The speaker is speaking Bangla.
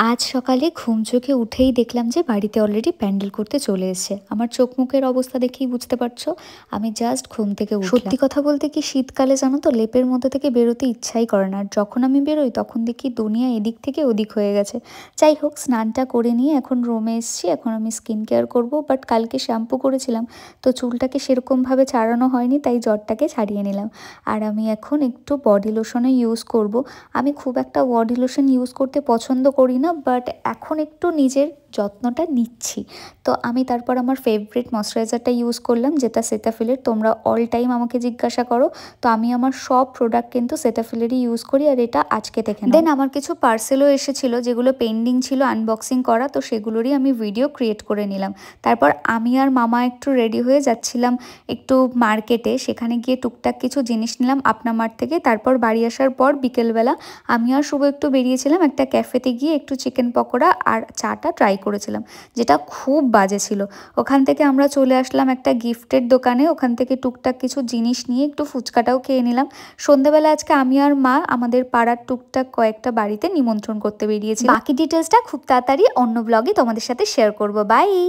আজ সকালে ঘুম চোখে উঠেই দেখলাম যে বাড়িতে অলরেডি প্যান্ডেল করতে চলে এসেছে। আমার চোখ মুখের অবস্থা দেখেই বুঝতে পারছো আমি জাস্ট ঘুম থেকে উঠলাম। সত্যি কথা বলতে কি শীতকালে জানো তো লেপের মধ্যে থেকে বেরোতে ইচ্ছাই করে না। আর যখন আমি বেরোই তখন দেখি দুনিয়া এদিক থেকে ওদিক হয়ে গেছে। যাই হোক, স্নানটা করে নিয়ে এখন রুমে এসেছি। এখন আমি স্কিন কেয়ার করবো, বাট কালকে শ্যাম্পু করেছিলাম তো চুলটাকে সেরকমভাবে ছাড়ানো হয়নি, তাই জ্বরটাকে ছাড়িয়ে নিলাম। আর আমি এখন একটু বডি লোশনও ইউজ করব। আমি খুব একটা বডি লোশন ইউজ করতে পছন্দ করি না, বাট এখন একটু নিজের যত্নটা নিচ্ছি। তো আমি তারপর আমার ফেভারিট ময়শ্চারাইজারটা ইউজ করলাম, যেটা সেটাফিলের। তোমরা অল টাইম আমাকে জিজ্ঞাসা করো, তো আমি আমার সব প্রোডাক্ট কিন্তু সেটাফিলেরই ইউজ করি। আর এটা আজকে থেকে দেন আমার কিছু পার্সেলও এসেছিলো যেগুলো পেন্ডিং ছিল আনবক্সিং করা, তো সেগুলোরই আমি ভিডিও ক্রিয়েট করে নিলাম। তারপর আমি আর মামা একটু রেডি হয়ে যাচ্ছিলাম একটু মার্কেটে। সেখানে গিয়ে টুকটাক কিছু জিনিস নিলাম আপনা মার্ট থেকে। তারপর বাড়ি আসার পর বিকেলবেলা আমি আর শুভ একটু বেরিয়েছিলাম একটা ক্যাফেতে গিয়ে একটু চিকেন পকোড়া আর চাটা ট্রাই করেছিলাম, যেটা খুব বাজে ছিল। ওখান থেকে আমরা চলে আসলাম একটা গিফটের দোকানে। ওখান থেকে টুকটাক কিছু জিনিস নিয়ে একটু ফুচকাটাও খেয়ে নিলাম। সন্ধ্যেবেলা আজকে আমি আর মা আমাদের পাড়ার টুকটাক কয়েকটা বাড়িতে নিমন্ত্রণ করতে বেরিয়েছি। বাকি ডিটেলসটা খুব তাড়াতাড়ি অন্য ব্লগে তোমাদের সাথে শেয়ার করব। বাই।